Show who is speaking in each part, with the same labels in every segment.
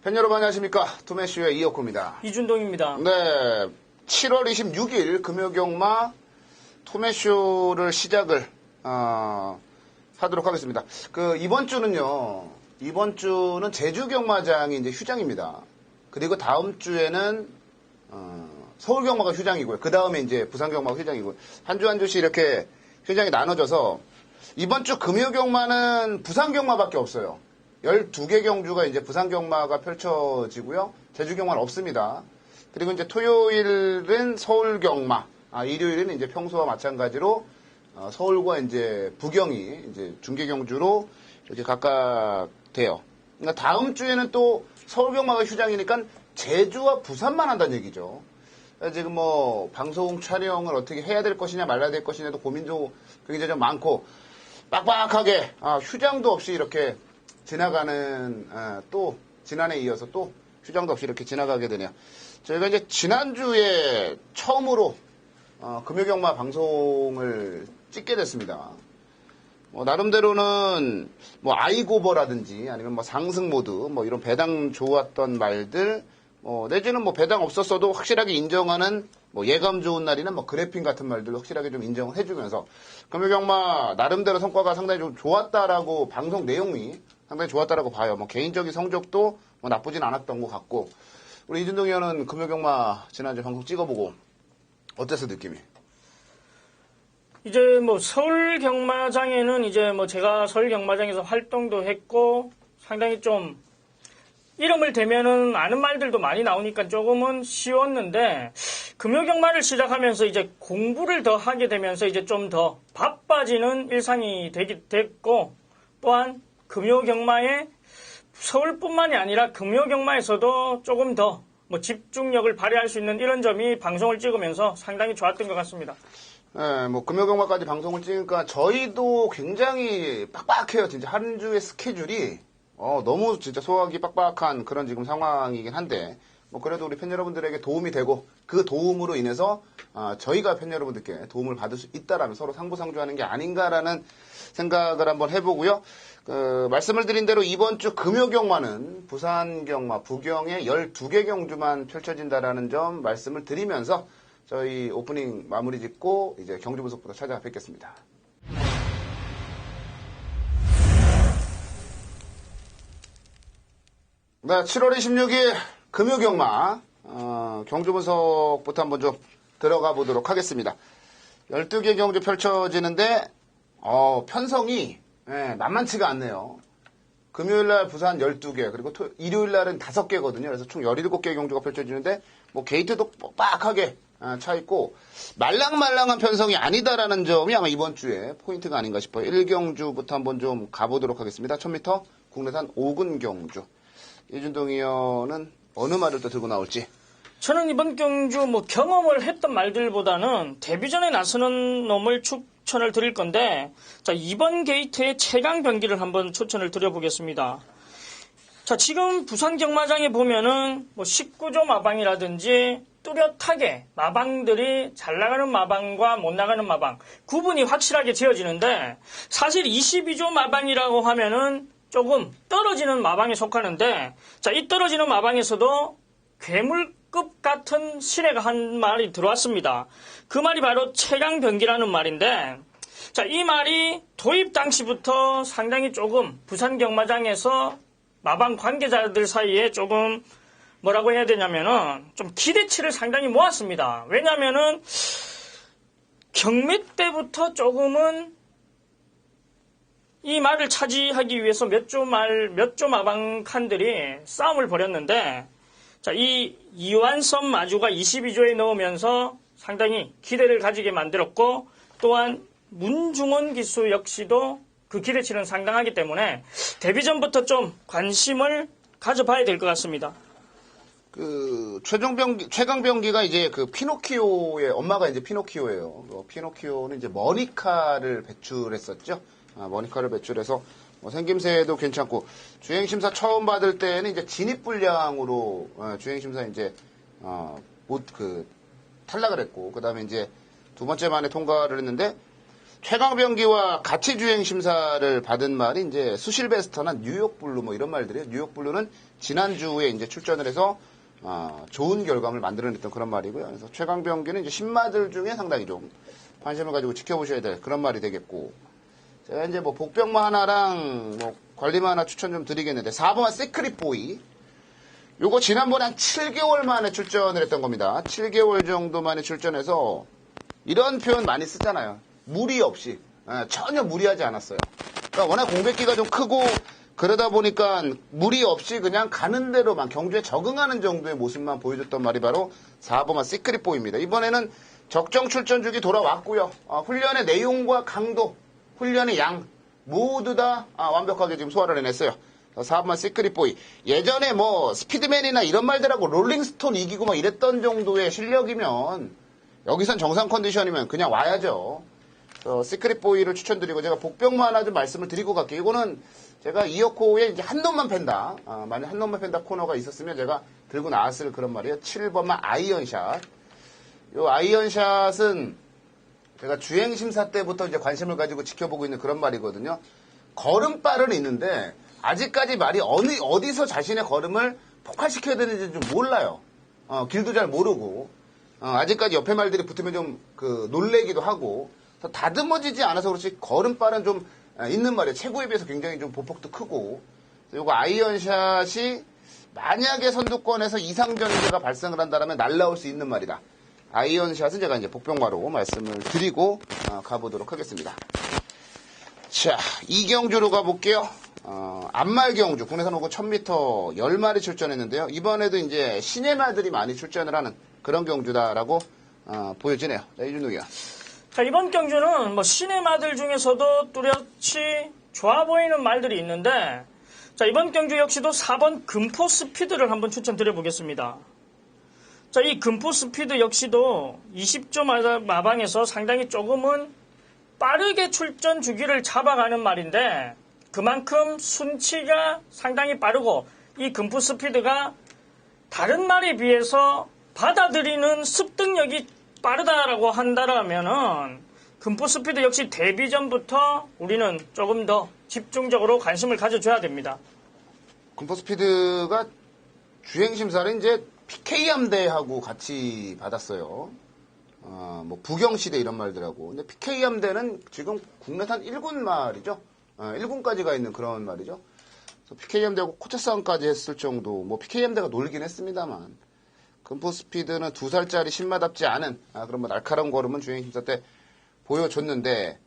Speaker 1: 팬 여러분 안녕하십니까. 투매쇼의 이혁구입니다.
Speaker 2: 이준동입니다.
Speaker 1: 네, 7월 26일 금요경마 투매쇼를 시작을 하도록 하겠습니다. 이번 주는요. 이번 주는 제주경마장이 이제 휴장입니다. 그리고 다음 주에는 서울경마가 휴장이고요. 그 다음에 이제 부산경마가 휴장이고요. 한 주 한 주씩 이렇게 휴장이 나눠져서 이번 주 금요경마는 부산경마밖에 없어요. 12개 경주가 이제 부산경마가 펼쳐지고요. 제주경마는 없습니다. 그리고 이제 토요일은 서울경마, 일요일은 이제 평소와 마찬가지로 서울과 이제 부경이 이제 중계경주로 이렇게 각각 돼요. 그러니까 다음 주에는 또 서울경마가 휴장이니까 제주와 부산만 한다는 얘기죠. 지금 뭐 방송 촬영을 어떻게 해야 될 것이냐 말아야 될 것이냐도 고민도 굉장히 좀 많고 빡빡하게 휴장도 없이 이렇게 지나가는 또 지난해에 이어서 또 휴장도 없이 이렇게 지나가게 되네요. 저희가 이제 지난주에 처음으로 금요경마 방송을 찍게 됐습니다. 나름대로는 뭐 아이고버라든지 아니면 뭐 상승모드 뭐 이런 배당 좋았던 말들 내지는 뭐 배당 없었어도 확실하게 인정하는 뭐 예감 좋은 날이나 뭐 그래핑 같은 말들 확실하게 좀 인정을 해주면서 금요경마 나름대로 성과가 상당히 좀 좋았다라고 방송 내용이 상당히 좋았다라고 봐요. 뭐 개인적인 성적도 뭐 나쁘진 않았던 것 같고 우리 이준동 의원은 금요경마 지난주 방송 찍어보고 어땠어 느낌이?
Speaker 2: 이제 뭐 서울 경마장에는 이제 뭐 제가 서울 경마장에서 활동도 했고 상당히 좀 이름을 대면은 아는 말들도 많이 나오니까 조금은 쉬웠는데 금요경마를 시작하면서 이제 공부를 더 하게 되면서 이제 좀 더 바빠지는 일상이 됐고 또한 금요경마에 서울뿐만이 아니라 금요경마에서도 조금 더 뭐 집중력을 발휘할 수 있는 이런 점이 방송을 찍으면서 상당히 좋았던 것 같습니다.
Speaker 1: 네, 뭐 금요경마까지 방송을 찍으니까 저희도 굉장히 빡빡해요. 진짜 한 주의 스케줄이 너무 진짜 소화하기 빡빡한 그런 지금 상황이긴 한데 뭐 그래도 우리 팬 여러분들에게 도움이 되고 그 도움으로 인해서 저희가 팬 여러분들께 도움을 받을 수 있다라면 서로 상부상조하는 게 아닌가라는 생각을 한번 해보고요. 말씀을 드린 대로 이번 주 금요경마는 부산경마, 부경의 12개 경주만 펼쳐진다라는 점 말씀을 드리면서 저희 오프닝 마무리 짓고 이제 경주 분석부터 찾아뵙겠습니다. 네, 7월 26일 금요경마 경주 분석부터 한번 좀 들어가 보도록 하겠습니다. 12개 경주 펼쳐지는데 편성이 만만치가 않네요. 금요일날 부산 12개 그리고 일요일날은 5개거든요. 그래서 총 17개 경주가 펼쳐지는데 뭐 게이트도 빡빡하게 차 있고 말랑말랑한 편성이 아니다라는 점이 아마 이번 주에 포인트가 아닌가 싶어요. 1경주부터 한번 좀 가보도록 하겠습니다. 1000m 국내산 5군 경주. 이준동 의원은 어느 말을 또 들고 나올지.
Speaker 2: 저는 이번 경주 뭐 경험을 했던 말들보다는 데뷔전에 나서는 놈을 추천을 드릴 건데 자 이번 게이트의 최강 병기를 한번 추천을 드려보겠습니다. 자 지금 부산 경마장에 보면은 뭐 19조 마방이라든지 뚜렷하게 마방들이 잘 나가는 마방과 못 나가는 마방 구분이 확실하게 지어지는데 사실 22조 마방이라고 하면은 조금 떨어지는 마방에 속하는데 자 이 떨어지는 마방에서도 괴물급 같은 신뢰가 한 말이 들어왔습니다. 그 말이 바로 최강병기라는 말인데 자 이 말이 도입 당시부터 상당히 조금 부산 경마장에서 마방 관계자들 사이에 조금 뭐라고 해야 되냐면은 좀 기대치를 상당히 모았습니다. 왜냐면은 경매 때부터 조금은 이 말을 차지하기 위해서 몇 조 마방 칸들이 싸움을 벌였는데 자, 이 이완섬 마주가 22조에 넣으면서 상당히 기대를 가지게 만들었고 또한 문중원 기수 역시도 그 기대치는 상당하기 때문에 데뷔전부터 좀 관심을 가져봐야 될 것 같습니다.
Speaker 1: 최강병기가 이제 피노키오의 엄마가 이제 피노키오예요. 피노키오는 이제 머니카를 배출했었죠. 머니카를 배출해서 생김새도 괜찮고 주행심사 처음 받을 때는 이제 진입불량으로 주행심사 이제 탈락을 했고 그 다음에 이제 두 번째 만에 통과를 했는데 최강병기와 같이 주행 심사를 받은 말이 이제 수실베스터나 뉴욕블루 뭐 이런 말들이에요. 뉴욕블루는 지난주에 이제 출전을 해서 좋은 결과물 만들어냈던 그런 말이고요. 그래서 최강병기는 이제 신마들 중에 상당히 좀 관심을 가지고 지켜보셔야 될 그런 말이 되겠고, 제가 이제 뭐 복병마 하나랑 뭐 관리마 하나 추천 좀 드리겠는데, 4번은 시크릿보이. 요거 지난번에 한 7개월 만에 출전을 했던 겁니다. 7개월 정도 만에 출전해서 이런 표현 많이 쓰잖아요. 무리 없이. 전혀 무리하지 않았어요. 그러니까 워낙 공백기가 좀 크고 그러다 보니까 무리 없이 그냥 가는 대로만 경주에 적응하는 정도의 모습만 보여줬던 말이 바로 4번만 시크릿보이입니다. 이번에는 적정 출전 주기 돌아왔고요. 훈련의 내용과 강도, 훈련의 양 모두 다 완벽하게 지금 소화를 해냈어요. 4번만 시크릿보이. 예전에 뭐 스피드맨이나 이런 말들하고 롤링스톤 이기고 막 이랬던 정도의 실력이면 여기선 정상 컨디션이면 그냥 와야죠. 시크릿보이를 추천드리고, 제가 복병만 하나 좀 말씀을 드리고 갈게요. 이거는 제가 이어코에 이제 한 놈만 팬다. 만약 한 놈만 팬다 코너가 있었으면 제가 들고 나왔을 그런 말이에요. 7번만 아이언샷. 요 아이언샷은 제가 주행심사 때부터 이제 관심을 가지고 지켜보고 있는 그런 말이거든요. 걸음발은 있는데 아직까지 말이 어디서 자신의 걸음을 폭발시켜야 되는지 좀 몰라요. 길도 잘 모르고. 아직까지 옆에 말들이 붙으면 좀 놀래기도 하고, 다듬어지지 않아서 그렇지 걸음발은 좀 있는 말이에요. 최고에 비해서 굉장히 좀 보폭도 크고. 요거 아이언샷이 만약에 선두권에서 이상전개가 발생을 한다면 날라올 수 있는 말이다. 아이언샷은 제가 이제 복병마로 말씀을 드리고 가보도록 하겠습니다. 자, 이경주로 가볼게요. 안말경주 국내산 오고 1000m 10마리 출전했는데요. 이번에도 이제 신의 말들이 많이 출전을 하는 그런 경주다라고 보여지네요. 자, 이준욱 의원.
Speaker 2: 자, 이번 경주는 뭐 신의 마들 중에서도 뚜렷이 좋아 보이는 말들이 있는데, 자, 이번 경주 역시도 4번 금포 스피드를 한번 추천드려 보겠습니다. 자, 이 금포 스피드 역시도 20조 마방에서 상당히 조금은 빠르게 출전 주기를 잡아가는 말인데, 그만큼 순치가 상당히 빠르고, 이 금포 스피드가 다른 말에 비해서 받아들이는 습득력이 빠르다라고 한다라면은 금포 스피드 역시 데뷔 전부터 우리는 조금 더 집중적으로 관심을 가져줘야 됩니다.
Speaker 1: 금포 스피드가 주행심사를 이제 PK 함대하고 같이 받았어요. 뭐 부경시대 이런 말들하고. 근데 PK 함대는 지금 국내산 1군 말이죠. 1군까지 가 있는 그런 말이죠. PK 함대하고 코트 싸움까지 했을 정도. 뭐 PK 함대가 놀긴 했습니다만, 금포 스피드는 2살짜리 신마답지 않은 그런 뭐 날카로운 걸음은 주행심사 때 보여줬는데,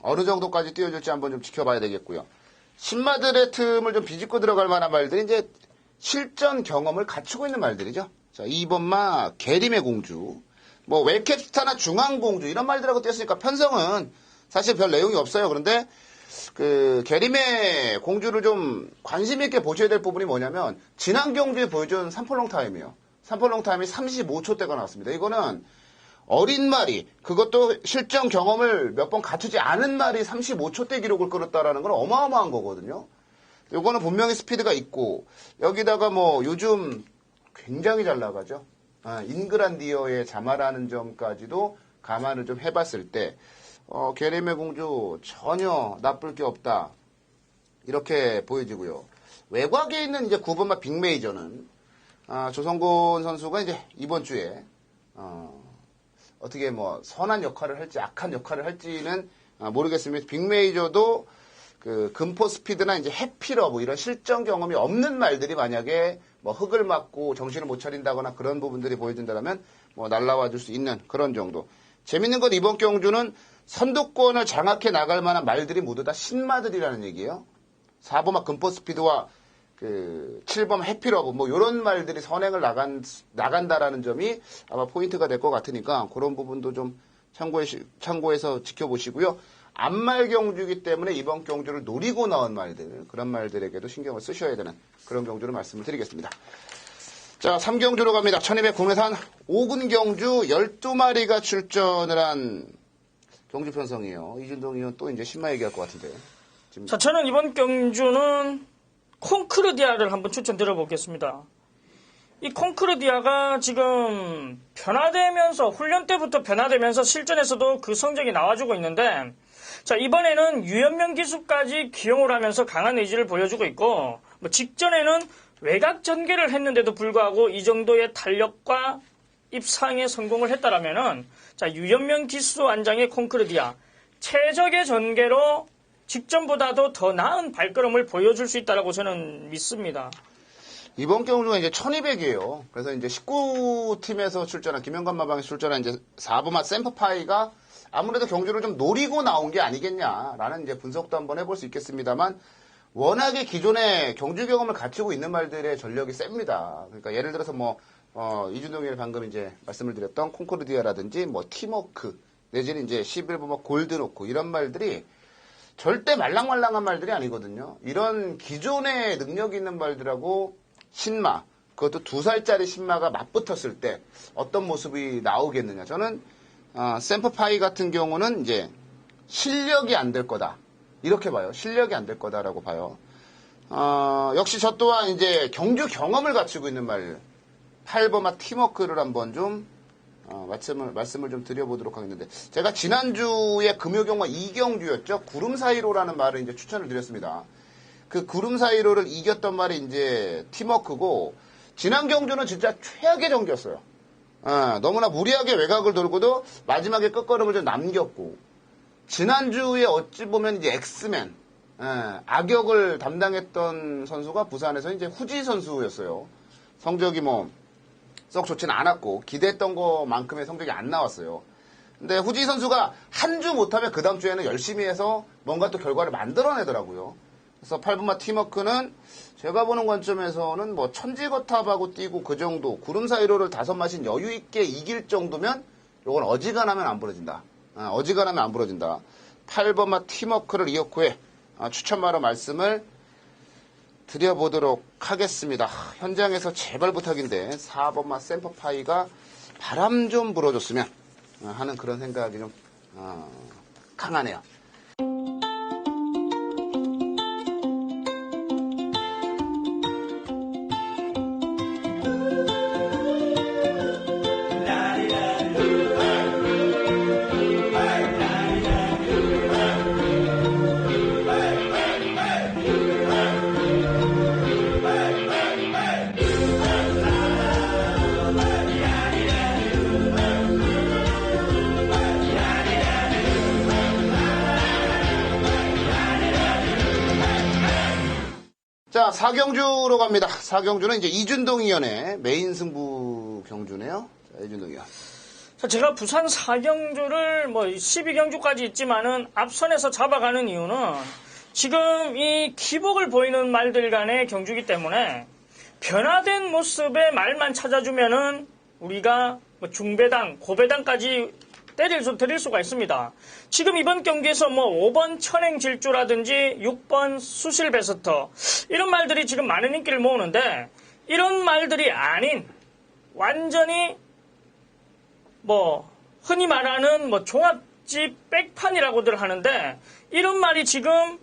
Speaker 1: 어느 정도까지 뛰어줄지 한번 좀 지켜봐야 되겠고요. 신마들의 틈을 좀 비집고 들어갈 만한 말들이 이제 실전 경험을 갖추고 있는 말들이죠. 자, 2번마 게림의 공주, 뭐 웰캡스타나 중앙공주 이런 말들하고 뛰었으니까 편성은 사실 별 내용이 없어요. 그런데 게림의 공주를 좀 관심 있게 보셔야 될 부분이 뭐냐면, 지난 경주에 보여준 삼폴롱 타임이에요. 삼폴롱 타임이 35초대가 나왔습니다. 이거는 어린 말이, 그것도 실전 경험을 몇 번 갖추지 않은 말이 35초대 기록을 끌었다라는 건 어마어마한 거거든요. 요거는 분명히 스피드가 있고, 여기다가 뭐 요즘 굉장히 잘 나가죠. 잉그란디어의 자마라는 점까지도 감안을 좀 해봤을 때, 게림의 공주 전혀 나쁠 게 없다. 이렇게 보여지고요. 외곽에 있는 이제 9번마 빅메이저는, 조성곤 선수가 이제 이번 주에, 어떻게 뭐 선한 역할을 할지 악한 역할을 할지는 모르겠습니다. 빅메이저도 금포 스피드나 이제 해피러브 이런 실전 경험이 없는 말들이 만약에 뭐 흙을 맞고 정신을 못 차린다거나 그런 부분들이 보여진다면 뭐 날라와 줄 수 있는 그런 정도. 재밌는 건 이번 경주는 선두권을 장악해 나갈 만한 말들이 모두 다 신마들이라는 얘기예요. 4번마 금포 스피드와 7번 해피러브 뭐 이런 말들이 선행을 나간다라는 점이 아마 포인트가 될 것 같으니까 그런 부분도 좀 참고해서 지켜보시고요. 안말 경주이기 때문에 이번 경주를 노리고 나온 말들, 그런 말들에게도 신경을 쓰셔야 되는 그런 경주를 말씀을 드리겠습니다. 자, 3경주로 갑니다. 1200 국내산 5군 경주 12마리가 출전을 한 경주 편성이에요. 이준동 의원 또 이제 신마 얘기할 것 같은데. 지금...
Speaker 2: 자, 저는 이번 경주는 콩크르디아를 한번 추천드려 보겠습니다. 이 콩크르디아가 지금 변화되면서 훈련 때부터 변화되면서 실전에서도 그 성적이 나와주고 있는데 자 이번에는 유연명 기수까지 기용을 하면서 강한 의지를 보여주고 있고 뭐 직전에는 외곽 전개를 했는데도 불구하고 이 정도의 탄력과 입상에 성공을 했다라면은 자 유연명 기수 안장의 콩크르디아 최적의 전개로 직전보다도 더 나은 발걸음을 보여줄 수 있다라고 저는 믿습니다.
Speaker 1: 이번 경주가 이제 1200이에요. 그래서 이제 19팀에서 출전한, 김영관 마방에서 출전한 이제 4번마 샘퍼파이가 아무래도 경주를 좀 노리고 나온 게 아니겠냐라는 이제 분석도 한번 해볼 수 있겠습니다만, 워낙에 기존에 경주 경험을 갖추고 있는 말들의 전력이 셉니다. 그러니까 예를 들어서 이준동 의원이 방금 이제 말씀을 드렸던 콩코르디아라든지 팀워크, 내지는 이제 11번마 골드노크 이런 말들이 절대 말랑말랑한 말들이 아니거든요. 이런 기존의 능력 있는 말들하고 신마, 그것도 2살짜리 신마가 맞붙었을 때 어떤 모습이 나오겠느냐. 저는 샘퍼파이 같은 경우는 이제 실력이 안 될 거다. 이렇게 봐요. 실력이 안 될 거다라고 봐요. 역시 저 또한 이제 경주 경험을 갖추고 있는 말, 8번마 팀워크를 한번 좀 말씀을 좀 드려보도록 하겠는데, 제가 지난주에 금요경마 2경주였죠. 구름 사이로라는 말을 이제 추천을 드렸습니다. 그 구름 사이로를 이겼던 말이 이제 팀워크고, 지난 경주는 진짜 최악의 경기였어요. 너무나 무리하게 외곽을 돌고도 마지막에 끝걸음을 좀 남겼고, 지난주에 어찌 보면 이제 엑스맨, 악역을 담당했던 선수가 부산에서 이제 후지 선수였어요. 성적이 썩 좋지는 않았고, 기대했던 것만큼의 성적이 안 나왔어요. 근데 후지 선수가 한 주 못하면 그 다음 주에는 열심히 해서 뭔가 또 결과를 만들어내더라고요. 그래서 8번마 팀워크는 제가 보는 관점에서는 천지거탑하고 뛰고 그 정도, 구름 사이로를 5마신 여유있게 이길 정도면 요건 어지간하면 안 부러진다. 어지간하면 안 부러진다. 8번마 팀워크를 이었고에 추천마로 말씀을 드려보도록 하겠습니다. 현장에서 제발 부탁인데 4번마 샘퍼파이가 바람 좀 불어줬으면 하는 그런 생각이 좀 강하네요. 자, 4경주로 갑니다. 4경주는 이제 이준동 위원의 메인 승부 경주네요. 자, 이준동 위원.
Speaker 2: 자, 제가 부산 4경주를 12경주까지 있지만은 앞선에서 잡아가는 이유는 지금 이 기복을 보이는 말들 간의 경주기 때문에 변화된 모습의 말만 찾아주면은 우리가 중배당, 고배당까지 드릴 수가 있습니다. 지금 이번 경기에서 5번 천행질주라든지 6번 수실베스터 이런 말들이 지금 많은 인기를 모으는데 이런 말들이 아닌 완전히 흔히 말하는 종합집 백판이라고들 하는데 이런 말이 지금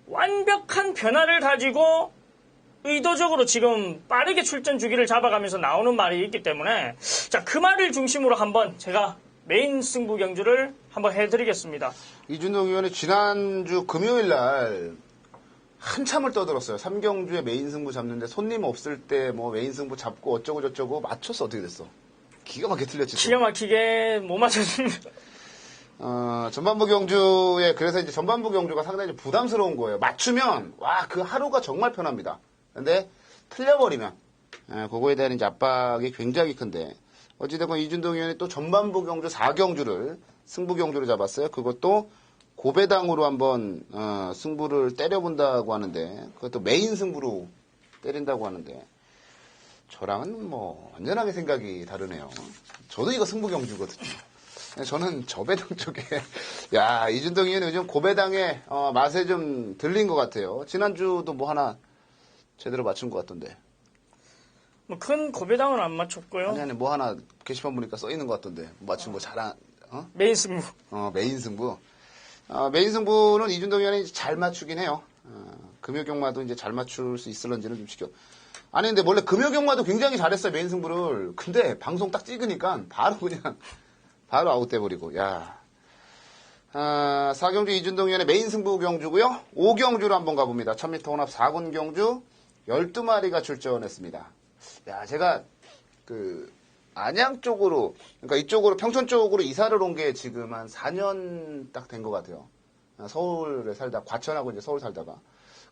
Speaker 2: 완벽한 변화를 가지고 의도적으로 지금 빠르게 출전 주기를 잡아가면서 나오는 말이 있기 때문에 자, 그 말을 중심으로 한번 제가 메인 승부 경주를 한번 해드리겠습니다.
Speaker 1: 이준동 의원이 지난주 금요일 날 한참을 떠들었어요. 3경주에 메인 승부 잡는데 손님 없을 때 메인 승부 잡고 어쩌고 저쩌고 맞췄어. 어떻게 됐어? 기가 막히게 틀렸지.
Speaker 2: 기가 막히게 못 맞췄습니다.
Speaker 1: 전반부 경주에 그래서 이제 전반부 경주가 상당히 부담스러운 거예요. 맞추면 그 하루가 정말 편합니다. 근데 틀려버리면 그거에 대한 이제 압박이 굉장히 큰데 어찌됐건 이준동 의원이 또 전반부 경주 4경주를 승부 경주로 잡았어요. 그것도 고배당으로 한번 승부를 때려본다고 하는데 그것도 메인 승부로 때린다고 하는데 저랑은 완전하게 생각이 다르네요. 저도 이거 승부 경주거든요. 저는 저배당 쪽에 이준동 의원이 요즘 고배당의 맛에 좀 들린 것 같아요. 지난주도 하나 제대로 맞춘 것 같던데.
Speaker 2: 큰 고배당은 안 맞췄고요.
Speaker 1: 아니 하나 게시판 보니까 써 있는 것 같던데 맞춘 거
Speaker 2: 메인 승부.
Speaker 1: 메인 승부. 메인 승부는 이준동 의원이 잘 맞추긴 해요. 금요경마도 이제 잘 맞출 수 있을런지는 좀 지켜. 아니, 근데 원래 금요경마도 굉장히 잘했어요, 메인 승부를. 근데 방송 딱 찍으니까 바로 아웃돼버리고, 야. 4경주 이준동 위원의 메인 승부 경주고요. 5경주로 한번 가봅니다. 1000m 혼합 4군 경주 12마리가 출전했습니다. 야, 제가 안양 쪽으로, 그러니까 이쪽으로 평촌 쪽으로 이사를 온 게 지금 한 4년 딱 된 것 같아요. 서울에 살다, 과천하고 이제 서울 살다가.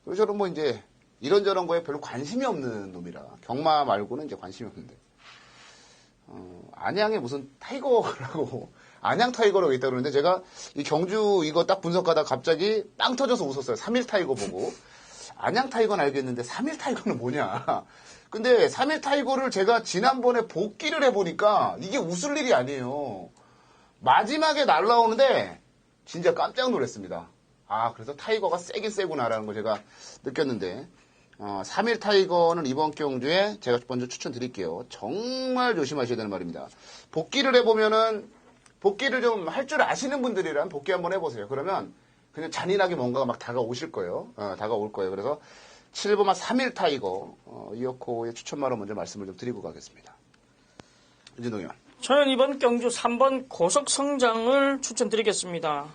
Speaker 1: 그래서 저는 뭐 이제 이런저런 거에 별로 관심이 없는 놈이라. 경마 말고는 이제 관심이 없는데. 안양에 무슨 타이거라고, 안양 타이거라고 있다 그러는데 제가 이 경주 이거 딱 분석하다 갑자기 빵 터져서 웃었어요. 3일 타이거 보고. 안양 타이거는 알겠는데 3일 타이거는 뭐냐. 근데 3일 타이거를 제가 지난번에 복귀를 해보니까 이게 웃을 일이 아니에요. 마지막에 날라오는데 진짜 깜짝 놀랐습니다. 그래서 타이거가 세긴 세구나라는 걸 제가 느꼈는데 3일 타이거는 이번 경주에 제가 먼저 추천드릴게요. 정말 조심하셔야 되는 말입니다. 복귀를 해보면은 복귀를 좀 할 줄 아시는 분들이란 복귀 한번 해보세요. 그러면 그냥 잔인하게 뭔가가 막 다가오실 거예요. 다가올 거예요. 그래서 7번마 3일 타이거 이어코의 추천마로 먼저 말씀을 좀 드리고 가겠습니다. 이준동 의원.
Speaker 2: 저는 이번 경주 3번 고속성장을 추천드리겠습니다.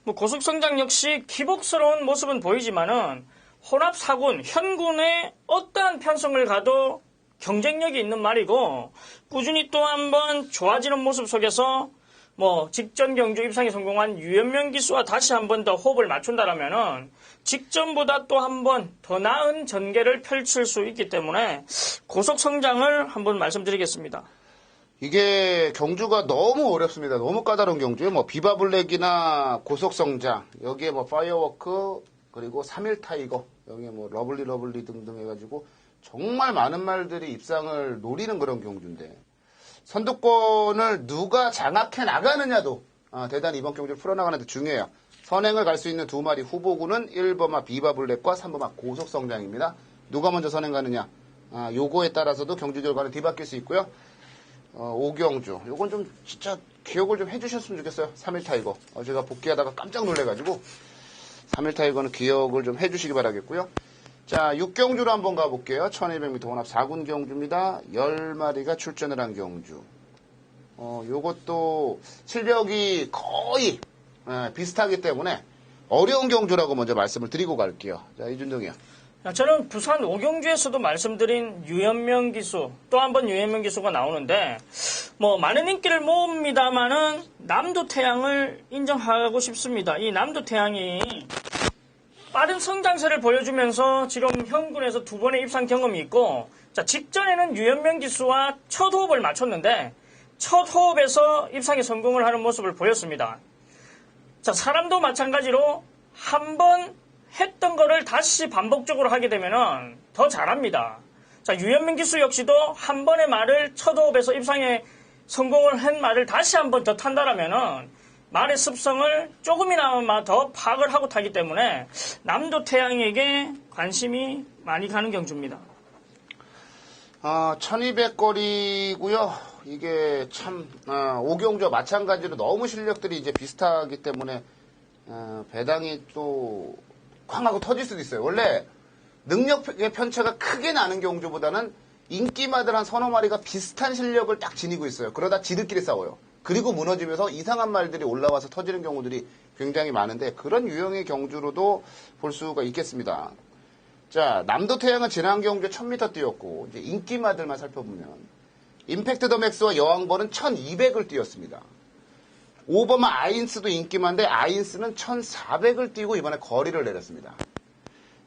Speaker 2: 뭐 고속성장 역시 기복스러운 모습은 보이지만은 혼합 4군, 현군의 어떠한 편성을 가도 경쟁력이 있는 말이고 꾸준히 또 한번 좋아지는 모습 속에서 뭐 직전 경주 입상에 성공한 유현명 기수와 다시 한 번 더 호흡을 맞춘다라면은 직전보다 또 한 번 더 나은 전개를 펼칠 수 있기 때문에 고속 성장을 한번 말씀드리겠습니다.
Speaker 1: 이게 경주가 너무 어렵습니다. 너무 까다로운 경주에 뭐 비바블랙이나 고속 성장 여기에 뭐 파이어워크 그리고 3일 타이거 여기에 뭐 러블리 등등 해가지고 정말 많은 말들이 입상을 노리는 그런 경주인데 선두권을 누가 장악해 나가느냐도 대단히 이번 경주를 풀어나가는 데 중요해요. 선행을 갈 수 있는 두 마리 후보군은 1번마 비바블랙과 3번마 고속성장입니다. 누가 먼저 선행 가느냐 요거에 따라서도 경주 결과는 뒤바뀔 수 있고요. 5경주 요건 좀 진짜 기억을 좀 해주셨으면 좋겠어요. 3일 타이거 제가 복귀하다가 깜짝 놀래가지고 3일 타이거는 기억을 좀 해주시기 바라겠고요. 자, 6경주로 한번 가볼게요. 1200m 혼합 4군 경주입니다. 10마리가 출전을 한 경주. 요것도 실력이 거의 비슷하기 때문에 어려운 경주라고 먼저 말씀을 드리고 갈게요. 자, 이준동이요.
Speaker 2: 저는 부산 5경주에서도 말씀드린 유현명 기수, 또 한 번 유현명 기수가 나오는데, 뭐, 많은 인기를 모읍니다만은, 남도태양을 인정하고 싶습니다. 이 남도태양이 빠른 성장세를 보여주면서 지금 현군에서 2번의 입상 경험이 있고, 자, 직전에는 유현명 기수와 첫 호흡을 맞췄는데, 첫 호흡에서 입상에 성공을 하는 모습을 보였습니다. 자, 사람도 마찬가지로 한 번 했던 거를 다시 반복적으로 하게 되면은 더 잘합니다. 자, 유현명 기수 역시도 한 번의 말을 첫 호흡에서 입상에 성공을 한 말을 다시 한 번 더 탄다라면은 말의 습성을 조금이나마 더 파악을 하고 타기 때문에 남도태양에게 관심이 많이 가는 경주입니다.
Speaker 1: 1200거리고요. 이게 참 5경주와 마찬가지로 너무 실력들이 이제 비슷하기 때문에 배당이 또 쾅하고 터질 수도 있어요. 원래 능력의 편차가 크게 나는 경주보다는 인기마들 한 서너 마리가 비슷한 실력을 딱 지니고 있어요. 그러다 지들끼리 싸워요. 그리고 무너지면서 이상한 말들이 올라와서 터지는 경우들이 굉장히 많은데 그런 유형의 경주로도 볼 수가 있겠습니다. 자, 남도태양은 지난 경주에 1000m 뛰었고 이제 인기마들만 살펴보면 임팩트 더 맥스와 여왕벌은 1200을 뛰었습니다. 5번마 아인스도 인기만데 아인스는 1400을 뛰고 이번에 거리를 내렸습니다.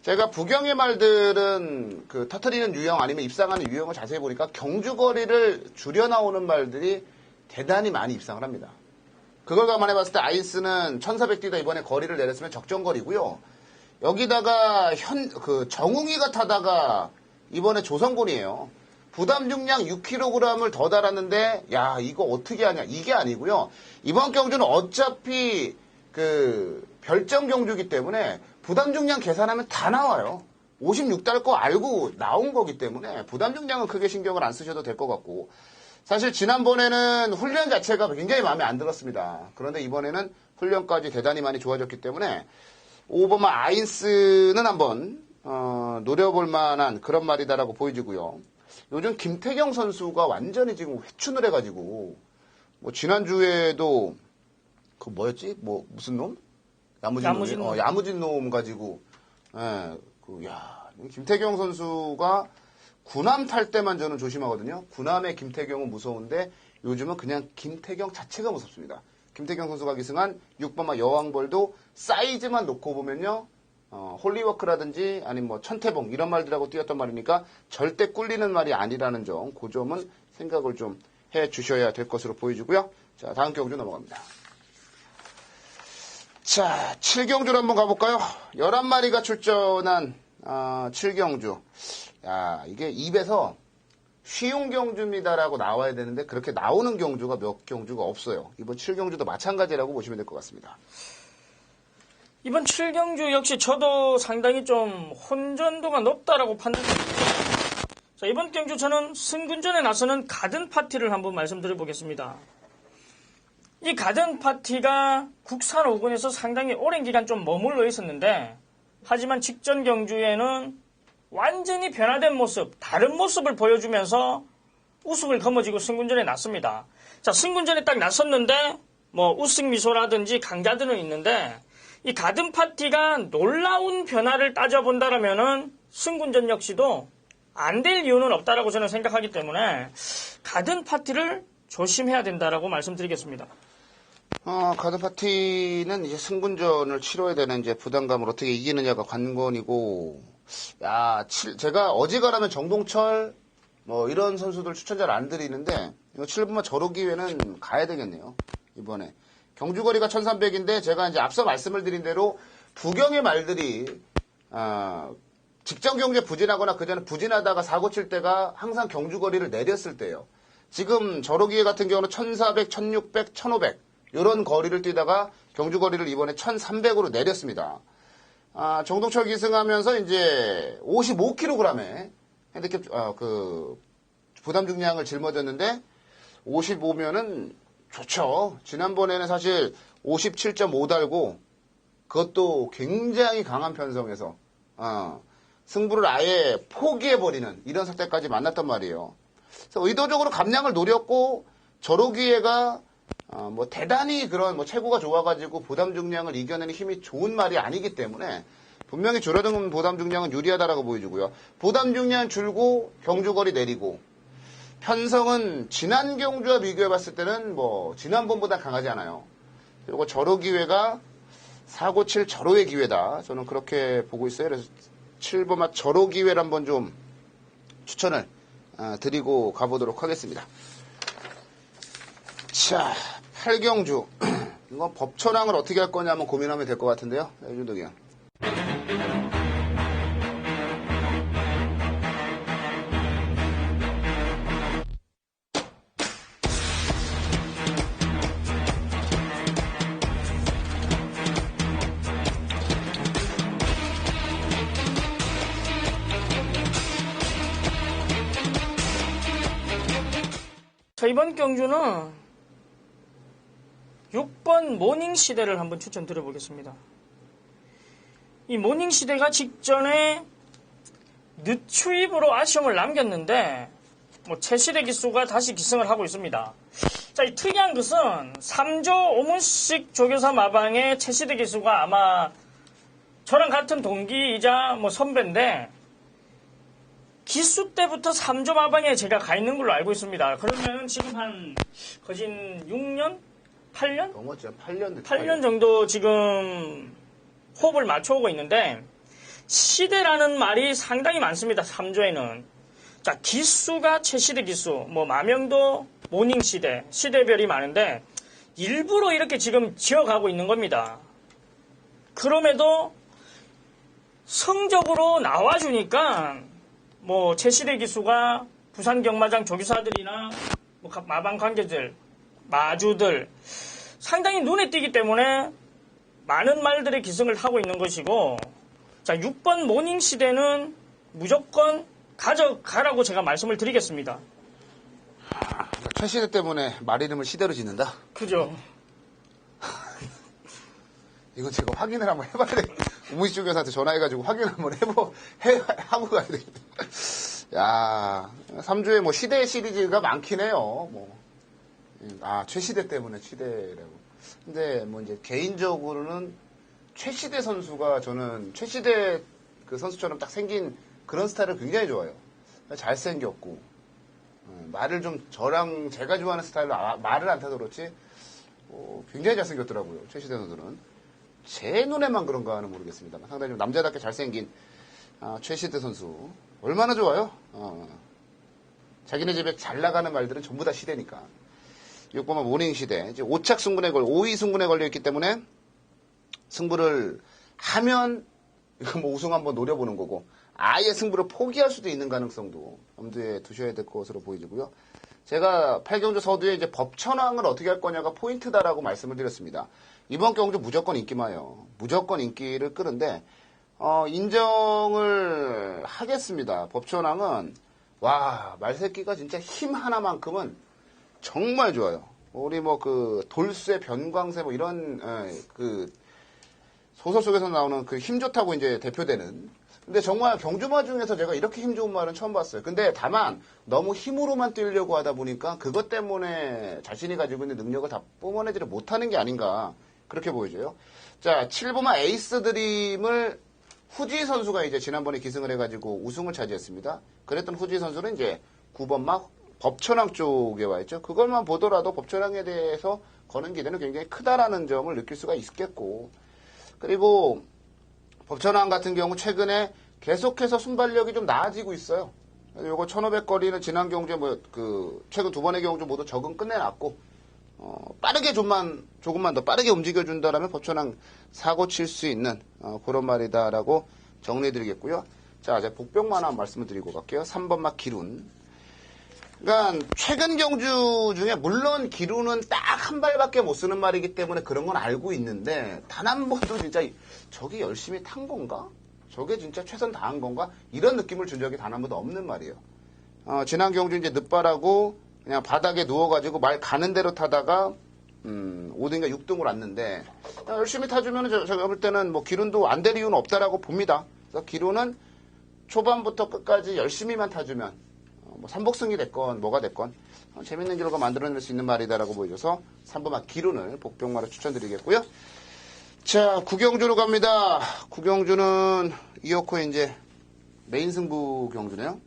Speaker 1: 제가 부경의 말들은 그 터트리는 유형 아니면 입상하는 유형을 자세히 보니까 경주 거리를 줄여 나오는 말들이 대단히 많이 입상을 합니다. 그걸 감안해 봤을 때 아인스는 1400 뛰다 이번에 거리를 내렸으면 적정거리고요. 여기다가 정웅이가 타다가 이번에 조성군이에요. 부담 중량 6kg을 더 달았는데 야 이거 어떻게 하냐 이게 아니고요. 이번 경주는 어차피 그 별정 경주이기 때문에 부담 중량 계산하면 다 나와요. 56달 거 알고 나온 거기 때문에 부담 중량은 크게 신경을 안 쓰셔도 될 것 같고 사실 지난번에는 훈련 자체가 굉장히 마음에 안 들었습니다. 그런데 이번에는 훈련까지 대단히 많이 좋아졌기 때문에 5번마 아인스는 한번 노려볼 만한 그런 말이다라고 보여지고요. 요즘 김태경 선수가 완전히 지금 회춘을 해가지고 뭐 지난주에도 그 뭐였지? 뭐 무슨 놈?
Speaker 2: 야무진 놈.
Speaker 1: 야무진 놈 가지고 김태경 선수가 군함 탈 때만 저는 조심하거든요. 군함의 김태경은 무서운데 요즘은 그냥 김태경 자체가 무섭습니다. 김태경 선수가 기승한 6번마 여왕벌도 사이즈만 놓고 보면요. 홀리워크라든지 아니면 뭐 천태봉 이런 말들하고 뛰었던 말이니까 절대 꿀리는 말이 아니라는 점, 그 점은 생각을 좀 해 주셔야 될 것으로 보여지고요. 자, 다음 경주 넘어갑니다. 자, 7경주로 한번 가볼까요? 11마리가 출전한 7경주. 야, 이게 입에서 쉬운 경주입니다라고 나와야 되는데 그렇게 나오는 경주가 몇 경주가 없어요. 이번 7경주도 마찬가지라고 보시면 될 것 같습니다.
Speaker 2: 이번 7경주 역시 저도 상당히 좀 혼전도가 높다라고 판단합니다. 자, 이번 경주 저는 승군전에 나서는 가든 파티를 한번 말씀드려 보겠습니다. 이 가든 파티가 국산 5군에서 상당히 오랜 기간 좀 머물러 있었는데 하지만 직전 경주에는 완전히 변화된 모습, 다른 모습을 보여주면서 우승을 거머쥐고 승군전에 났습니다. 자, 승군전에 딱 났었는데 뭐 우승 미소라든지 강자들은 있는데 이 가든 파티가 놀라운 변화를 따져본다라면은 승군전 역시도 안 될 이유는 없다라고 저는 생각하기 때문에 가든 파티를 조심해야 된다라고 말씀드리겠습니다.
Speaker 1: 가든 파티는 이제 승군전을 치러야 되는 이제 부담감을 어떻게 이기느냐가 관건이고, 제가 어지간하면 정동철, 뭐 이런 선수들 추천자를 안 드리는데, 이거 7번마 저로 기회는 가야 되겠네요. 이번에. 경주거리가 1300인데, 제가 이제 앞서 말씀을 드린 대로 부경의 말들이, 직전 경주에 부진하거나 그전에 부진하다가 사고 칠 때가 항상 경주거리를 내렸을 때예요. 지금 저로기회 같은 경우는 1400, 1600, 1500 이런 거리를 뛰다가 경주거리를 이번에 1300으로 내렸습니다. 정동철 기승하면서 이제 55kg의 핸디캡 부담 중량을 짊어졌는데 55면은 좋죠. 지난번에는 사실 57.5 달고 그것도 굉장히 강한 편성에서 승부를 아예 포기해버리는 이런 상태까지 만났단 말이에요. 그래서 의도적으로 감량을 노렸고 저로기회가 뭐 대단히 그런 뭐 체구가 좋아가지고 부담 중량을 이겨내는 힘이 좋은 말이 아니기 때문에 분명히 줄어든 부담 중량은 유리하다라고 보여주고요. 부담 중량 줄고 경주거리 내리고 편성은 지난 경주와 비교해봤을 때는 뭐 지난번보다 강하지 않아요. 그리고 저로기회가 사고 칠 저로의 기회다. 저는 그렇게 보고 있어요. 그래서 7번마 저로 기회를 한번 좀 추천을 드리고 가보도록 하겠습니다. 자, 8경주. 이건 법천왕을 어떻게 할 거냐 한번 고민하면 될 것 같은데요. 윤동이 형.
Speaker 2: 자, 이번 경주는 6번 모닝시대를 한번 추천드려보겠습니다. 이 모닝시대가 직전에 늦추입으로 아쉬움을 남겼는데 뭐 최시대 기수가 다시 기승을 하고 있습니다. 자, 이 특이한 것은 3조 오문식 조교사 마방의 최시대 기수가 아마 저랑 같은 동기이자 뭐 선배인데 기수 때부터 3조 마방에 제가 가 있는 걸로 알고 있습니다. 그러면 지금 한 거진 6년? 8년?
Speaker 1: 넘었죠. 8년 됐죠.
Speaker 2: 8년 정도 지금 호흡을 맞춰오고 있는데 시대라는 말이 상당히 많습니다. 3조에는. 자, 기수가 최시대 기수, 뭐 마명도 모닝시대, 시대별이 많은데 일부러 이렇게 지금 지어가고 있는 겁니다. 그럼에도 성적으로 나와주니까 뭐 최시대 기수가 부산 경마장 조교사들이나 뭐 마방 관계들, 마주들 상당히 눈에 띄기 때문에 많은 말들의 기승을 하고 있는 것이고, 자, 6번 모닝시대는 무조건 가져가라고 제가 말씀을 드리겠습니다.
Speaker 1: 최시대 때문에 말 이름을 시대로 짓는다?
Speaker 2: 그죠?
Speaker 1: 이거 제가 확인을 한번 해봐야 돼. 우무시중 교사한테 전화해가지고 확인 한번 하고 가야 되겠다. 야, 3주에 뭐 시대 시리즈가 많긴 해요. 뭐. 최시대 때문에 시대라고. 근데 뭐 이제 개인적으로는 최시대 선수가 저는 최시대 그 선수처럼 딱 생긴 그런 스타일을 굉장히 좋아해요. 잘생겼고, 말을 좀 저랑 제가 좋아하는 스타일로 말을 안 타서 그렇지, 굉장히 잘생겼더라고요. 최시대 선수는. 제 눈에만 그런가 는 모르겠습니다만 상당히 좀 남자답게 잘생긴 최시대 선수. 얼마나 좋아요? 자기네 집에 잘 나가는 말들은 전부 다 시대니까. 6번만 모닝 시대. 이제 5착 승분에 5위 승분에 걸려있기 때문에 승부를 하면 이거 뭐 우승 한번 노려보는 거고 아예 승부를 포기할 수도 있는 가능성도 염두에 두셔야 될 것으로 보이고요. 제가 8경주 서두에 이제 법천왕을 어떻게 할 거냐가 포인트다라고 말씀을 드렸습니다. 이번 경주 무조건 인기마요. 무조건 인기를 끄는데 인정을 하겠습니다. 법천왕은 와 말새끼가 진짜 힘 하나만큼은 정말 좋아요. 우리 뭐 그 돌쇠, 변광새 뭐 이런 그 소설 속에서 나오는 그 힘 좋다고 이제 대표되는. 근데 정말 경주마 중에서 제가 이렇게 힘 좋은 말은 처음 봤어요. 근데 다만 너무 힘으로만 뛰려고 하다 보니까 그것 때문에 자신이 가지고 있는 능력을 다 뿜어내지를 못하는 게 아닌가 그렇게 보여져요. 자, 7번마 에이스 드림을 후지 선수가 이제 지난번에 기승을 해가지고 우승을 차지했습니다. 그랬던 후지 선수는 이제 9번마 법천왕 쪽에 와 있죠. 그것만 보더라도 법천왕에 대해서 거는 기대는 굉장히 크다라는 점을 느낄 수가 있겠고, 그리고 법천왕 같은 경우 최근에 계속해서 순발력이 좀 나아지고 있어요. 요거 1500거리는 지난 경주에 최근 두 번의 경주 모두 적응 끝내놨고, 빠르게 조금만 더 빠르게 움직여준다라면 법천왕 사고 칠 수 있는 그런 말이다라고 정리해드리겠고요. 자, 이제 복병만 한 말씀을 드리고 갈게요. 3번마 기룬. 그러니까 최근 경주 중에 물론 기룬은 딱 한 발밖에 못 쓰는 말이기 때문에 그런 건 알고 있는데 단 한 번도 진짜 저게 열심히 탄 건가? 저게 진짜 최선 다한 건가? 이런 느낌을 준 적이 단 한 번도 없는 말이에요. 지난 경주 이제 늦발하고 그냥 바닥에 누워가지고 말 가는 대로 타다가 5등인가 6등으로 왔는데 열심히 타주면 제가 볼 때는 뭐 기룬도 안 될 이유는 없다라고 봅니다. 그래서 기룬은 초반부터 끝까지 열심히만 타주면 뭐 삼복승이 됐건 뭐가 됐건 재밌는 결과 만들어낼 수 있는 말이다라고 보여줘서 3번마 기룬을 복병마로 추천드리겠고요. 자, 구경주로 갑니다. 구경주는 이어코 이제 메인 승부 경주네요.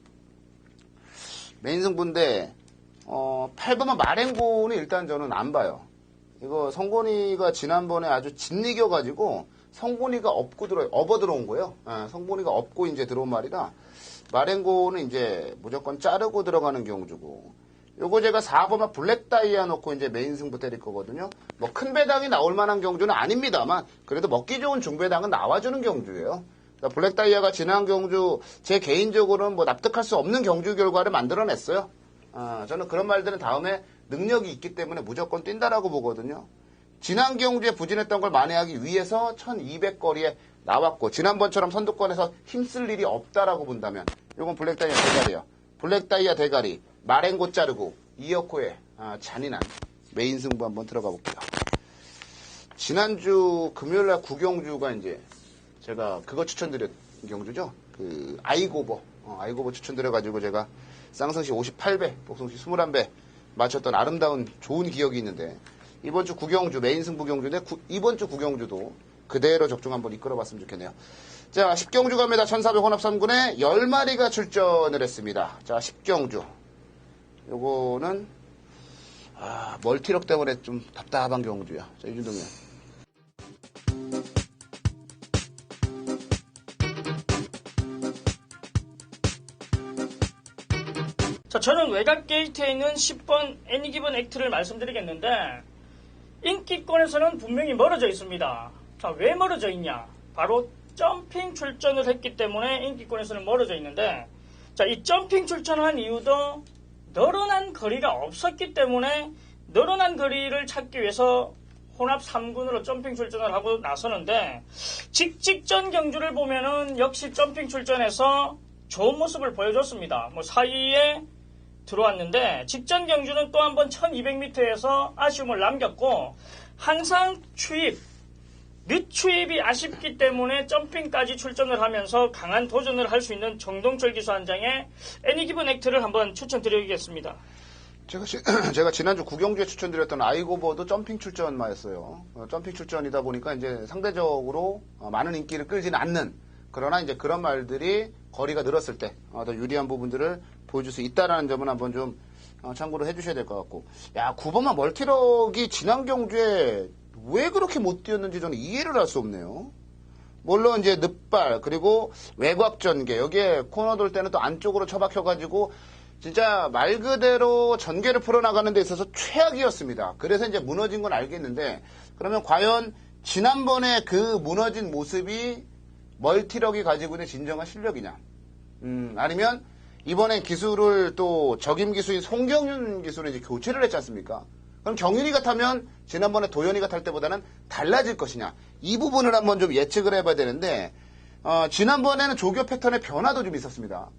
Speaker 1: 메인 승부인데 8번마 마랭고는 일단 저는 안 봐요. 이거 성곤이가 지난번에 아주 짓이겨가지고 성곤이가 업어 들어온 거예요. 성곤이가 업고 이제 들어온 말이라 마랭고는 이제 무조건 자르고 들어가는 경주고, 요거 제가 4번마 블랙 다이아 놓고 이제 메인 승부 때릴 거거든요. 뭐 큰 배당이 나올 만한 경주는 아닙니다만 그래도 먹기 좋은 중배당은 나와주는 경주예요. 그러니까 블랙 다이아가 지난 경주 제 개인적으로는 뭐 납득할 수 없는 경주 결과를 만들어냈어요. 저는 그런 말들은 다음에 능력이 있기 때문에 무조건 뛴다라고 보거든요. 지난 경주에 부진했던 걸 만회하기 위해서 1200거리에 나왔고 지난번처럼 선두권에서 힘쓸 일이 없다라고 본다면 이건 블랙다이아 대가리요. 블랙다이아 대가리, 마랭고 자르고 이어코의 잔인한 메인 승부 한번 들어가 볼게요. 지난주 금요일날 구경주가 이제 제가 그거 추천드렸 경주죠. 그 아이고버 추천드려가지고 제가 쌍성시 58배, 복성시 21배 맞췄던 아름다운 좋은 기억이 있는데 이번 주 구경주 메인 승부 경주인데 이번 주 구경주도 그대로 적중 한번 이끌어봤으면 좋겠네요. 자, 10경주 갑니다. 1400 혼합 3군에 10마리가 출전을 했습니다. 자, 10경주. 요거는 멀티력 때문에 좀 답답한 경주야. 자, 이준동이야.
Speaker 2: 자, 저는 외곽 게이트에 있는 10번 애니기본 액트를 말씀드리겠는데 인기권에서는 분명히 멀어져 있습니다. 자, 왜 멀어져 있냐? 바로 점핑 출전을 했기 때문에 인기권에서는 멀어져 있는데, 자, 이 점핑 출전을 한 이유도 늘어난 거리가 없었기 때문에 늘어난 거리를 찾기 위해서 혼합 3군으로 점핑 출전을 하고 나서는데, 직전 경주를 보면은 역시 점핑 출전해서 좋은 모습을 보여줬습니다. 뭐 사이에 들어왔는데 직전 경주는 또 한 번 1200m에서 아쉬움을 남겼고, 항상 추입 늦추입이 아쉽기 때문에 점핑까지 출전을 하면서 강한 도전을 할 수 있는 정동철 기수 한 장의 애니기븐 액트를 한번 추천드리겠습니다.
Speaker 1: 제가 지난주 구경주에 추천드렸던 아이고버도 점핑 출전마였어요. 점핑 출전이다 보니까 이제 상대적으로 많은 인기를 끌지는 않는, 그러나 이제 그런 말들이 거리가 늘었을 때 더 유리한 부분들을 보여줄 수 있다라는 점은 한번 좀 참고로 해주셔야 될 것 같고. 야, 9번마 멀티럭이 지난 경주에 왜 그렇게 못 뛰었는지 저는 이해를 할 수 없네요. 물론 이제 늑발, 그리고 외곽 전개, 여기에 코너 돌 때는 또 안쪽으로 처박혀가지고 진짜 말 그대로 전개를 풀어나가는 데 있어서 최악이었습니다. 그래서 이제 무너진 건 알겠는데, 그러면 과연 지난번에 그 무너진 모습이 멀티럭이 가지고 있는 진정한 실력이냐? 아니면 이번에 기술을 또 적임 기수인 송경윤 기수는 이제 교체를 했지 않습니까? 그럼 경윤이가 타면 지난번에 도현이가 탈 때보다는 달라질 것이냐? 이 부분을 한번 좀 예측을 해봐야 되는데, 지난번에는 조교 패턴의 변화도 좀 있었습니다.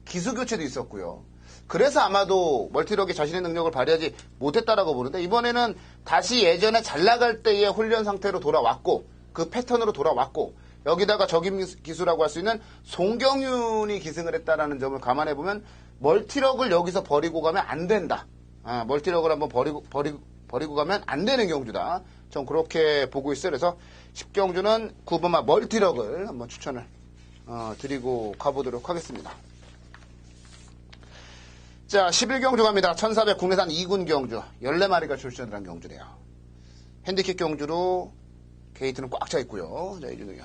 Speaker 1: 기수 교체도 있었고요. 그래서 아마도 멀티럭이 자신의 능력을 발휘하지 못했다라고 보는데, 이번에는 다시 예전에 잘 나갈 때의 훈련 상태로 돌아왔고, 그 패턴으로 돌아왔고, 여기다가 적임 기수라고 할 수 있는 송경윤이 기승을 했다라는 점을 감안해보면 멀티럭을 여기서 버리고 가면 안 된다. 멀티럭을 한번 버리고 가면 안 되는 경주다. 전 그렇게 보고 있어요. 그래서 10경주는 9번마 멀티럭을 한번 추천을 드리고 가보도록 하겠습니다. 자, 11경주 갑니다. 1400 국내산 2군 경주. 14마리가 출전을 한 경주래요. 핸디캡 경주로 게이트는 꽉 차 있고요. 자, 이준호요.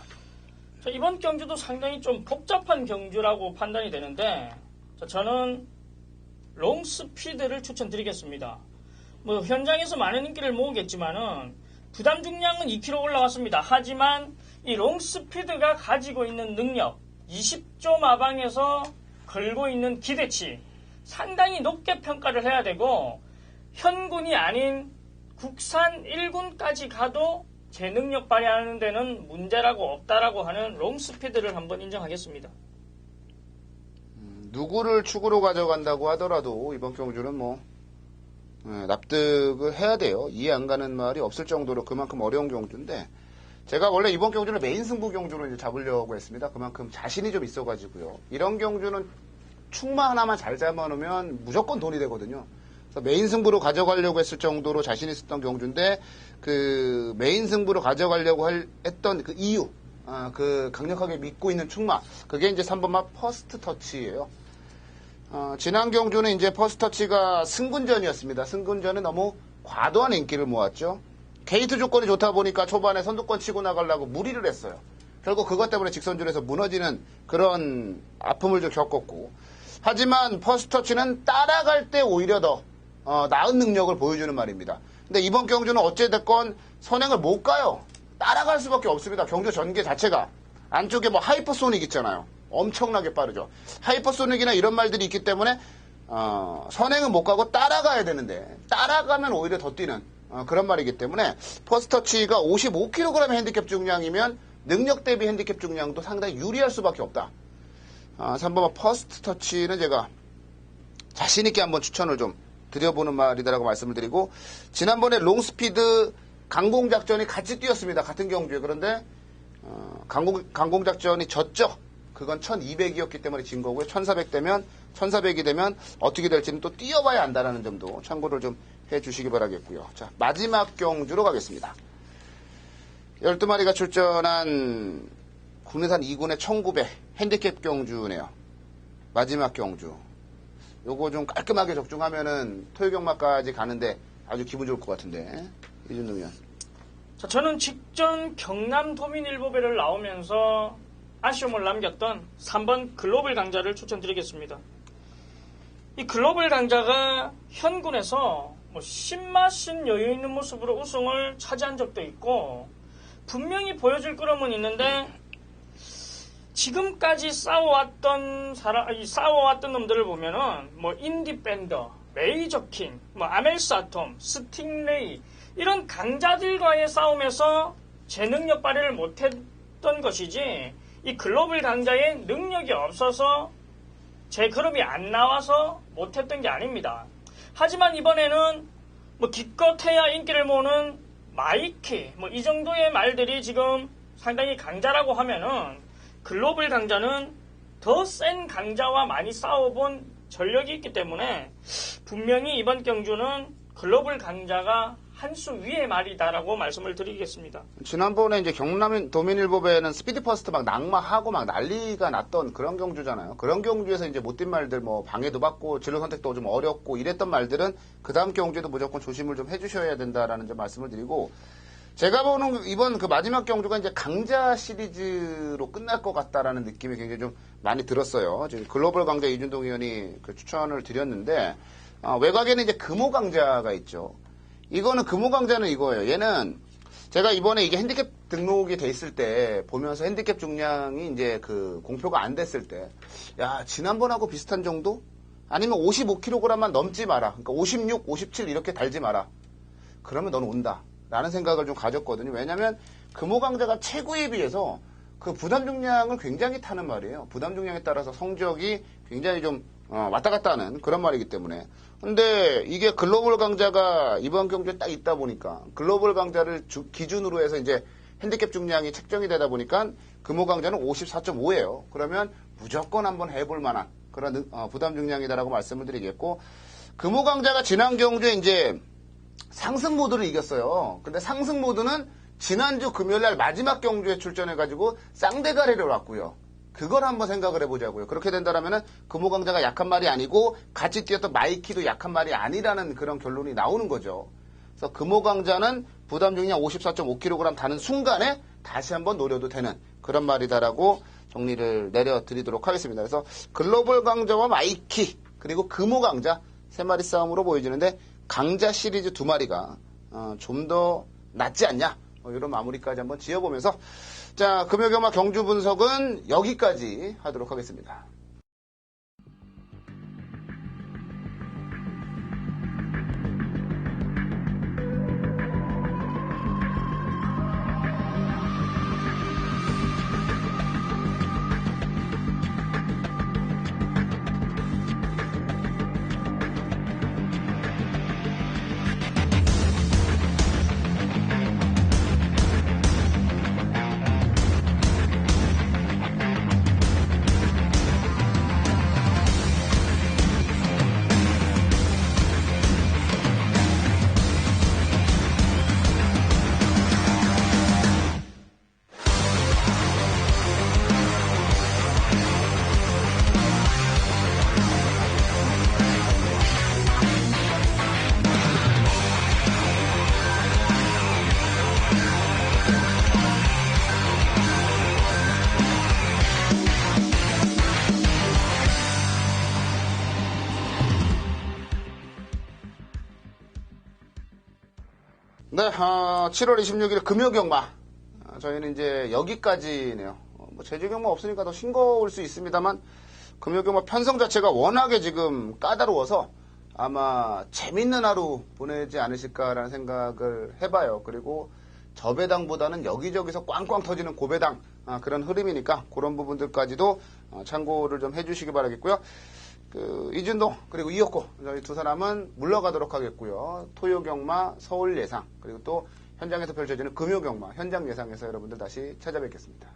Speaker 2: 자, 이번 경주도 상당히 좀 복잡한 경주라고 판단이 되는데, 자, 저는 롱스피드를 추천드리겠습니다. 뭐 현장에서 많은 인기를 모으겠지만은 부담 중량은 2kg 올라갔습니다. 하지만 이 롱스피드가 가지고 있는 능력, 20조 마방에서 걸고 있는 기대치 상당히 높게 평가를 해야 되고, 현군이 아닌 국산 1군까지 가도 제 능력 발휘하는 데는 문제라고 없다라고 하는 롱스피드를 한번 인정하겠습니다.
Speaker 1: 누구를 축으로 가져간다고 하더라도 이번 경주는 뭐 납득을 해야 돼요. 이해 안 가는 말이 없을 정도로 그만큼 어려운 경주인데, 제가 원래 이번 경주는 메인 승부 경주로 이제 잡으려고 했습니다. 그만큼 자신이 좀 있어가지고요. 이런 경주는 축마 하나만 잘 잡아놓으면 무조건 돈이 되거든요. 그래서 메인 승부로 가져가려고 했을 정도로 자신 있었던 경주인데, 그 메인 승부로 가져가려고 했던 그 이유, 그 강력하게 믿고 있는 축마, 그게 이제 3번마 퍼스트 터치예요. 지난 경주는 이제 퍼스트 터치가 승군전이었습니다. 승군전은 너무 과도한 인기를 모았죠. 게이트 조건이 좋다 보니까 초반에 선두권 치고 나가려고 무리를 했어요. 결국 그것 때문에 직선줄에서 무너지는 그런 아픔을 좀 겪었고, 하지만 퍼스트 터치는 따라갈 때 오히려 더 나은 능력을 보여주는 말입니다. 근데 이번 경주는 어찌됐건 선행을 못 가요. 따라갈 수밖에 없습니다. 경주 전개 자체가. 안쪽에 뭐 하이퍼소닉 있잖아요. 엄청나게 빠르죠. 하이퍼소닉이나 이런 말들이 있기 때문에 선행은 못 가고 따라가야 되는데, 따라가면 오히려 더 뛰는 그런 말이기 때문에 퍼스터치가 55kg 핸디캡 중량이면 능력 대비 핸디캡 중량도 상당히 유리할 수밖에 없다. 3번마 퍼스트 터치는 제가 자신있게 한번 추천을 좀 드려보는 말이다라고 말씀을 드리고, 지난번에 롱스피드 강공작전이 같이 뛰었습니다. 같은 경주에. 그런데 강공작전이 졌죠. 그건 1200이었기 때문에 진 거고요. 1400이 되면 어떻게 될지는 또 뛰어봐야 안다라는 점도 참고를 좀 해주시기 바라겠고요. 자, 마지막 경주로 가겠습니다. 12마리가 출전한 국내산 2군의 1900 핸디캡 경주네요. 마지막 경주. 요거 좀 깔끔하게 적중하면은 토요경마까지 가는데 아주 기분 좋을 것 같은데. 이준동 위원.
Speaker 2: 자, 저는 직전 경남 도민일보배를 나오면서 아쉬움을 남겼던 3번 글로벌 강자를 추천드리겠습니다. 이 글로벌 강자가 현군에서 뭐 신맛신 여유 있는 모습으로 우승을 차지한 적도 있고, 분명히 보여줄 끄럼은 있는데, 지금까지 싸워왔던 놈들을 보면은 뭐 인디밴더, 메이저킹, 뭐 아멜스 아톰, 스팅레이 이런 강자들과의 싸움에서 제 능력 발휘를 못했던 것이지, 이 글로벌 강자의 능력이 없어서 제 그룹이 안 나와서 못했던 게 아닙니다. 하지만 이번에는 뭐 기껏해야 인기를 모으는 마이키, 뭐 이 정도의 말들이 지금 상당히 강자라고 하면은 글로벌 강자는 더 센 강자와 많이 싸워본 전력이 있기 때문에 분명히 이번 경주는 글로벌 강자가 한 수 위의 말이다라고 말씀을 드리겠습니다.
Speaker 1: 지난번에 이제 경남 도민일보배는 스피드 퍼스트 막 낙마하고 막 난리가 났던 그런 경주잖아요. 그런 경주에서 이제 못된 말들 뭐 방해도 받고 진로 선택도 좀 어렵고 이랬던 말들은 그 다음 경주에도 무조건 조심을 좀 해주셔야 된다라는 점 말씀을 드리고, 제가 보는 이번 그 마지막 경주가 이제 강자 시리즈로 끝날 것 같다라는 느낌이 굉장히 좀 많이 들었어요. 지금 글로벌 강자 이준동 의원이 그 추천을 드렸는데, 외곽에는 이제 금호 강자가 있죠. 이거는 금호 강자는 이거예요. 얘는 제가 이번에 이게 핸디캡 등록이 돼 있을 때 보면서 핸디캡 중량이 이제 그 공표가 안 됐을 때, 야, 지난번하고 비슷한 정도? 아니면 55kg만 넘지 마라. 그러니까 56, 57 이렇게 달지 마라. 그러면 넌 온다. 라는 생각을 좀 가졌거든요. 왜냐면 금호 강자가 체구에 비해서 그 부담 중량을 굉장히 타는 말이에요. 부담 중량에 따라서 성적이 굉장히 좀 왔다 갔다 하는 그런 말이기 때문에. 근데 이게 글로벌 강자가 이번 경주에 딱 있다 보니까 글로벌 강자를 기준으로 해서 이제 핸디캡 중량이 책정이 되다 보니까 금호 강자는 54.5예요. 그러면 무조건 한번 해볼 만한 그런 부담 중량이다라고 말씀을 드리겠고, 금호 강자가 지난 경주에 이제 상승 모드를 이겼어요. 근데 상승 모드는 지난주 금요일날 마지막 경주에 출전해가지고 쌍대가리를 왔고요. 그걸 한번 생각을 해보자고요. 그렇게 된다면은 금호 강자가 약한 말이 아니고 같이 뛰었던 마이키도 약한 말이 아니라는 그런 결론이 나오는 거죠. 그래서 금호 강자는 부담 중량 54.5kg 다는 순간에 다시 한번 노려도 되는 그런 말이다라고 정리를 내려드리도록 하겠습니다. 그래서 글로벌 강자와 마이키 그리고 금호 강자 세 마리 싸움으로 보여지는데, 강자 시리즈 두 마리가 좀 더 낫지 않냐, 이런 마무리까지 한번 지어보면서, 자, 금요경마 경주 분석은 여기까지 하도록 하겠습니다. 네, 7월 26일 금요경마. 저희는 이제 여기까지네요. 뭐 제주경마 없으니까 더 싱거울 수 있습니다만, 금요경마 편성 자체가 워낙에 지금 까다로워서 아마 재밌는 하루 보내지 않으실까라는 생각을 해봐요. 그리고 저배당보다는 여기저기서 꽝꽝 터지는 고배당 그런 흐름이니까 그런 부분들까지도 참고를 좀 해주시기 바라겠고요. 그 이준동 그리고 이혁고 저희 두 사람은 물러가도록 하겠고요. 토요경마 서울 예상 그리고 또 현장에서 펼쳐지는 금요경마 현장 예상에서 여러분들 다시 찾아뵙겠습니다.